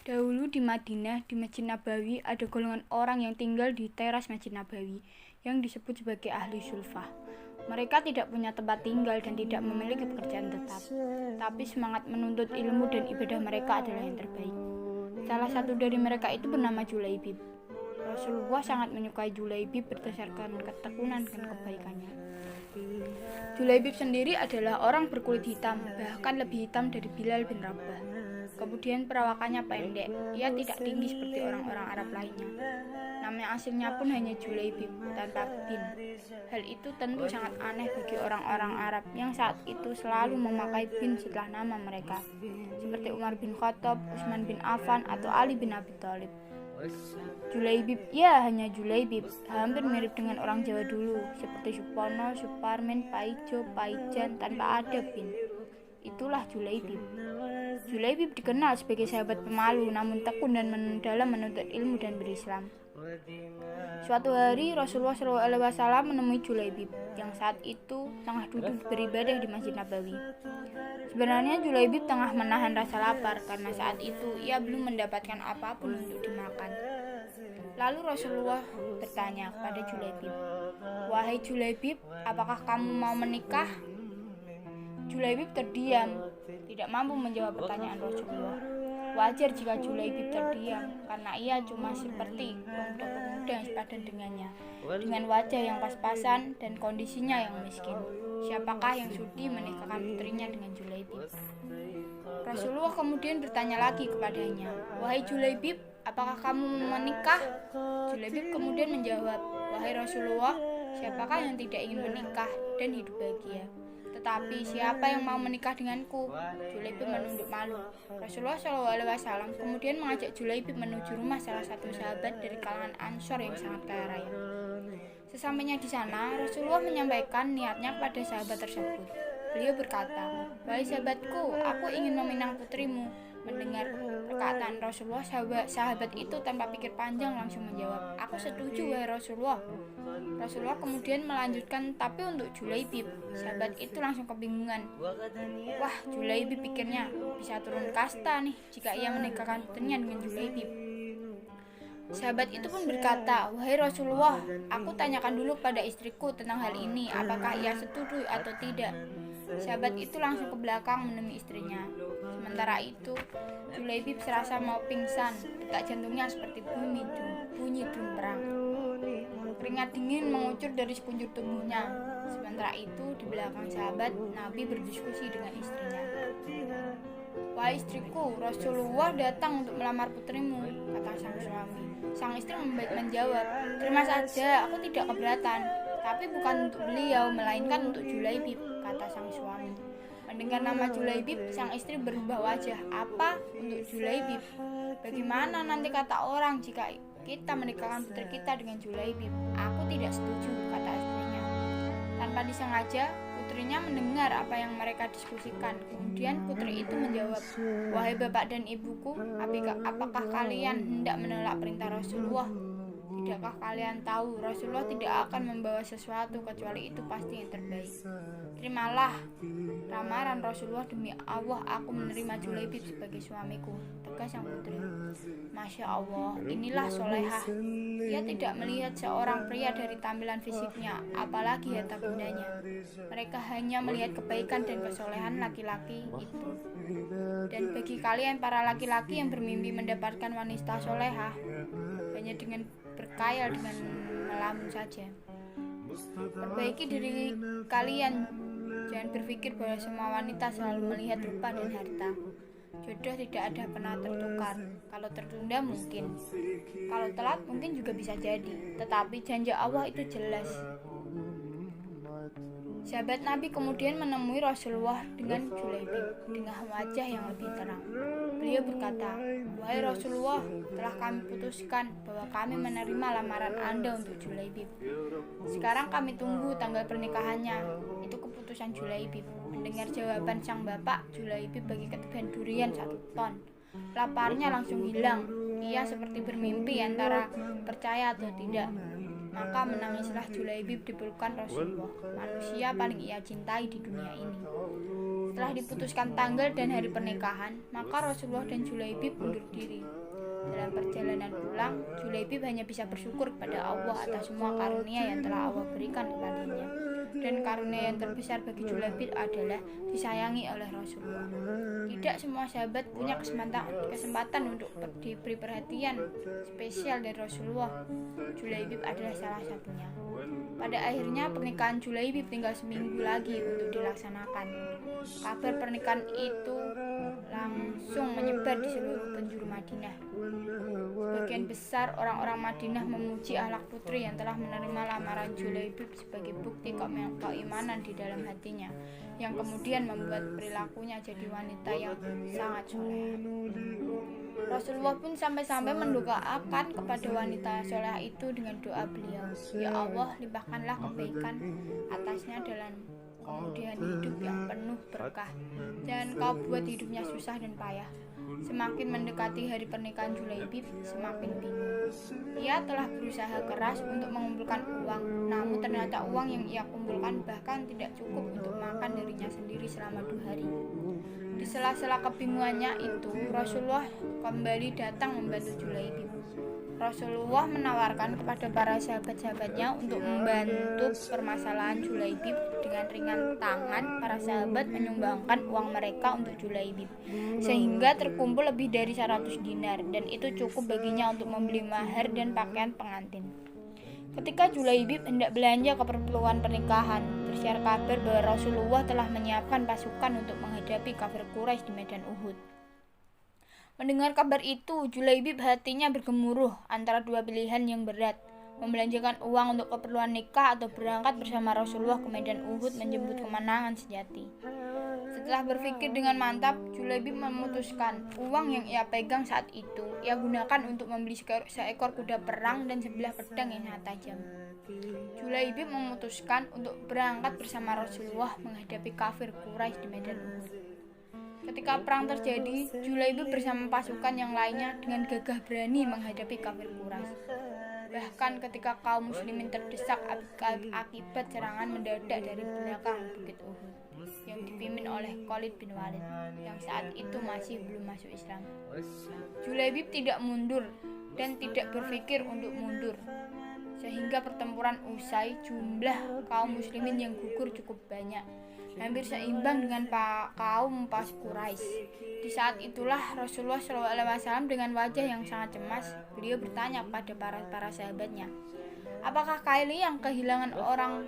Dahulu di Madinah, di Masjid Nabawi, ada golongan orang yang tinggal di teras Masjid Nabawi yang disebut sebagai ahli sulfah. Mereka tidak punya tempat tinggal dan tidak memiliki pekerjaan tetap, tapi semangat menuntut ilmu dan ibadah mereka adalah yang terbaik. Salah satu dari mereka itu bernama Julaibib. Rasulullah sangat menyukai Julaibib berdasarkan ketekunan dan kebaikannya. Julaibib sendiri adalah orang berkulit hitam, bahkan lebih hitam dari Bilal bin Rabah. Kemudian perawakannya pendek, ia tidak tinggi seperti orang-orang Arab lainnya. Nama aslinya pun hanya Julaibib tanpa bin. Hal itu tentu sangat aneh bagi orang-orang Arab yang saat itu selalu memakai bin setelah nama mereka, seperti Umar bin Khattab, Utsman bin Affan, atau Ali bin Abi Thalib. Julaibib, ya hanya Julaibib, hampir mirip dengan orang Jawa dulu, seperti Supono, Suparmen, Paijo, Paijan tanpa ada bin. Itulah Julaibib. Julaibib dikenal sebagai sahabat pemalu namun tekun dan dalam menuntut ilmu dan berislam. Suatu hari Rasulullah SAW menemui Julaibib yang saat itu tengah duduk beribadah di Masjid Nabawi. Sebenarnya Julaibib tengah menahan rasa lapar karena saat itu ia belum mendapatkan apapun untuk dimakan. Lalu Rasulullah bertanya kepada Julaibib, "Wahai Julaibib, apakah kamu mau menikah?" Julaibib terdiam, tidak mampu menjawab pertanyaan Rasulullah. Wajar jika Julaibib terdiam, karena ia cuma seperti pemuda-pemuda yang sepadan dengannya, dengan wajah yang pas-pasan dan kondisinya yang miskin. Siapakah yang sudi menikahkan putrinya dengan Julaibib? Rasulullah kemudian bertanya lagi kepadanya, "Wahai Julaibib, apakah kamu mau menikah?" Julaibib kemudian menjawab, "Wahai Rasulullah, siapakah yang tidak ingin menikah dan hidup bahagia? Tetapi siapa yang mau menikah denganku?" Julaibib menunduk malu. Rasulullah SAW kemudian mengajak Julaibib menuju rumah salah satu sahabat dari kalangan Ansor yang sangat kaya raya. Sesampainya di sana, Rasulullah menyampaikan niatnya kepada sahabat tersebut. Beliau berkata, "Wahai sahabatku, aku ingin meminang putrimu." Mendengar perkataan Rasulullah, sahabat itu tanpa pikir panjang langsung menjawab, "Aku setuju, wahai Rasulullah." Rasulullah kemudian melanjutkan, "Tapi untuk Julaibib." Sahabat itu langsung kebingungan. Wah, Julaibib pikirnya bisa turun kasta nih jika ia menikahkan putrinya dengan Julaibib. Sahabat itu pun berkata, "Wahai Rasulullah, aku tanyakan dulu pada istriku tentang hal ini, apakah ia setuju atau tidak." Sahabat itu langsung ke belakang menemui istrinya. Sementara itu, Julaibib serasa mau pingsan, detak jantungnya seperti bunyi drum perang. Keringat dingin mengucur dari sepunjur tubuhnya. Sementara itu, di belakang sahabat, Nabi berdiskusi dengan istrinya. "Wahai istriku, Rasulullah datang untuk melamar putrimu," kata sang suami. Sang istri menjawab, "Terima saja, aku tidak keberatan. Tapi bukan untuk beliau, melainkan untuk Julaibib," kata sang suami. Mendengar nama Julaibib, sang istri berubah wajah. "Apa? Untuk Julaibib? Bagaimana nanti kata orang jika kita menikahkan putri kita dengan Julaibib?" "Aku tidak setuju," kata istrinya. Tanpa disengaja, putrinya mendengar apa yang mereka diskusikan. Kemudian putri itu menjawab, "Wahai bapak dan ibuku, apakah kalian hendak menolak perintah Rasulullah? Tidakkah kalian tahu Rasulullah tidak akan membawa sesuatu kecuali itu pasti yang terbaik? Terimalah lamaran Rasulullah, demi Allah aku menerima Julaibib sebagai suamiku," tegas sang putri. Masya Allah, inilah solehah. Ia tidak melihat seorang pria dari tampilan fisiknya, apalagi harta bendanya. Mereka hanya melihat kebaikan dan kesolehan laki-laki itu. Dan bagi kalian para laki-laki yang bermimpi mendapatkan wanita solehah, hanya dengan berkayal dengan melamun saja. Perbaiki diri kalian. Jangan berpikir bahwa semua wanita selalu melihat rupa dan harta. Jodoh tidak ada pernah tertukar. Kalau tertunda mungkin, kalau telat mungkin juga bisa jadi. Tetapi janji Allah itu jelas. Sahabat Nabi kemudian menemui Rasulullah dengan Julaibib dengan wajah yang lebih terang. Beliau berkata, "Wahai Rasulullah, telah kami putuskan bahwa kami menerima lamaran Anda untuk Julaibib. Sekarang kami tunggu tanggal pernikahannya." Itu keputusan Julaibib. Mendengar jawaban sang bapak, Julaibib bagi ketiban durian 1 ton. Laparnya langsung hilang. Ia seperti bermimpi antara percaya atau tidak. Maka menangislah Julaibib di pelukan Rasulullah, manusia paling ia cintai di dunia ini. Setelah diputuskan tanggal dan hari pernikahan, maka Rasulullah dan Julaibib undur diri. perjalanan pulang, Julaibib hanya bisa bersyukur kepada Allah atas semua karunia yang telah Allah berikan kepadanya. Dan karunia yang terbesar bagi Julaibib adalah disayangi oleh Rasulullah. Tidak semua sahabat punya kesempatan untuk diberi perhatian spesial dari Rasulullah. Julaibib adalah salah satunya. Pada akhirnya pernikahan Julaibib tinggal seminggu lagi untuk dilaksanakan. Kabar pernikahan itu langsung menyebar di seluruh penjuru Madinah. Sebagian besar orang-orang Madinah memuji akhlak putri yang telah menerima lamaran Julaibib sebagai bukti keimanan di dalam hatinya, yang kemudian membuat perilakunya jadi wanita yang sangat soleh. Rasulullah pun sampai-sampai mendoakan kepada wanita soleh itu dengan doa beliau, "Ya Allah, limpahkanlah kebaikan atasnya dalam kemudian hidup yang penuh berkah, dan kau buat hidupnya susah dan payah." Semakin mendekati hari pernikahan Julaibib, semakin bingung. Ia telah berusaha keras untuk mengumpulkan uang, namun ternyata uang yang ia kumpulkan bahkan tidak cukup untuk makan dirinya sendiri selama 2 hari. Di sela-sela kebingungannya itu, Rasulullah kembali datang membantu Julaibib. Rasulullah menawarkan kepada para sahabat-sahabatnya untuk membantu permasalahan Julaibib. Dengan ringan tangan, para sahabat menyumbangkan uang mereka untuk Julaibib, sehingga terkumpul lebih dari 100 dinar, dan itu cukup baginya untuk membeli mahar dan pakaian pengantin. Ketika Julaibib hendak belanja keperluan pernikahan, tersiar kabar bahwa Rasulullah telah menyiapkan pasukan untuk menghadapi kafir Quraisy di medan Uhud. Mendengar kabar itu, Julaibib hatinya bergemuruh antara dua pilihan yang berat, membelanjakan uang untuk keperluan nikah atau berangkat bersama Rasulullah ke medan Uhud menjemput kemenangan sejati. Setelah berpikir dengan mantap, Julaibib memutuskan uang yang ia pegang saat itu ia gunakan untuk membeli seekor kuda perang dan sebilah pedang yang sangat tajam. Julaibib memutuskan untuk berangkat bersama Rasulullah menghadapi kafir Quraisy di medan Uhud. Ketika perang terjadi, Julaibib bersama pasukan yang lainnya dengan gagah berani menghadapi kafir Quraisy. Bahkan ketika kaum muslimin terdesak akibat serangan mendadak dari belakang Bukit Uhud yang dipimpin oleh Khalid bin Walid yang saat itu masih belum masuk Islam, Julaibib tidak mundur dan tidak berpikir untuk mundur, sehingga pertempuran usai. Jumlah kaum muslimin yang gugur cukup banyak, hampir seimbang dengan kaum pas Quraisy. Di saat itulah Rasulullah SAW dengan wajah yang sangat cemas, beliau bertanya kepada para sahabatnya, apakah kalian kehilangan orang?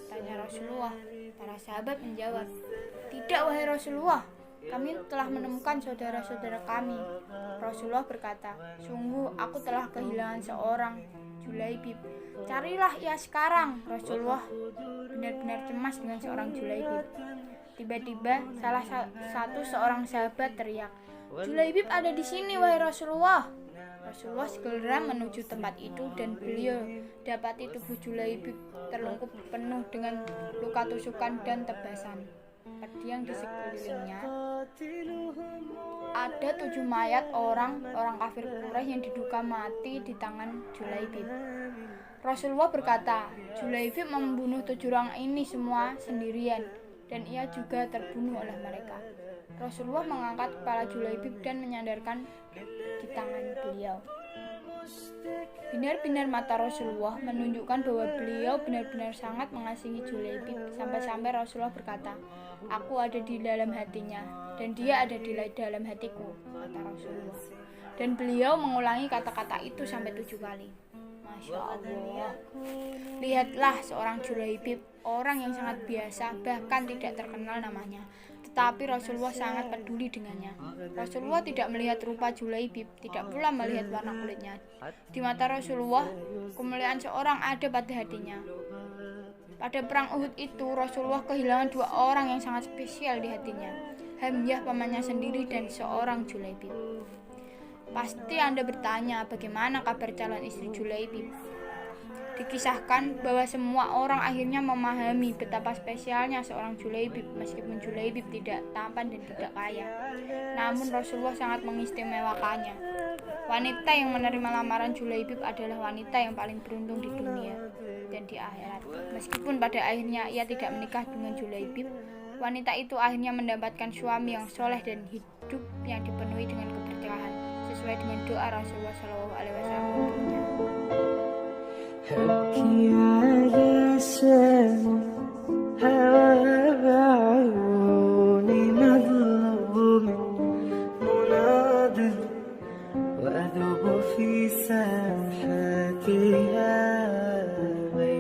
Tanya Rasulullah. Para sahabat menjawab, tidak wahai Rasulullah, kami telah menemukan saudara-saudara kami. Rasulullah berkata, sungguh aku telah kehilangan seorang, Julaibib. Carilah ia sekarang. Rasulullah benar-benar cemas dengan seorang Julaibib. Tiba-tiba salah satu seorang sahabat teriak, Julaibib ada di sini wahai Rasulullah. Rasulullah segera menuju tempat itu dan beliau dapati tubuh Julaibib terlungkup penuh dengan luka tusukan dan tebasan. Pedang di sekelilingnya ada 7 mayat orang kafir Quraisy yang diduga mati di tangan Julaibib. Rasulullah berkata, Julaibib membunuh 7 orang ini semua sendirian dan ia juga terbunuh oleh mereka. Rasulullah mengangkat kepala Julaibib dan menyandarkan di tangan beliau. Binar-binar mata Rasulullah menunjukkan bahwa beliau benar-benar sangat mengasihi Julaibib, sampai-sampai Rasulullah berkata, aku ada di dalam hatinya dan dia ada di dalam hatiku, kata Rasulullah. Dan beliau mengulangi kata-kata itu sampai 7 kali. Masya Allah. Lihatlah seorang Julaibib, orang yang sangat biasa, bahkan tidak terkenal namanya, tetapi Rasulullah sangat peduli dengannya. Rasulullah tidak melihat rupa Julaibib, tidak pula melihat warna kulitnya. Di mata Rasulullah, kemuliaan seorang ada pada hatinya. Pada perang Uhud itu, Rasulullah kehilangan 2 orang yang sangat spesial di hatinya, Hamzah pamannya sendiri dan seorang Julaibib. Pasti Anda bertanya, bagaimana kabar calon istri Julaibib? Dikisahkan bahwa semua orang akhirnya memahami betapa spesialnya seorang Julaibib, meskipun Julaibib tidak tampan dan tidak kaya. Namun Rasulullah sangat mengistimewakannya. Wanita yang menerima lamaran Julaibib adalah wanita yang paling beruntung di dunia dan di akhirat. Meskipun pada akhirnya ia tidak menikah dengan Julaibib, Wanita itu akhirnya mendapatkan suami yang soleh dan hidup yang dipenuhi dengan keberkahan sesuai dengan doa Rasulullah SAW untuknya. وأذوب في ساحة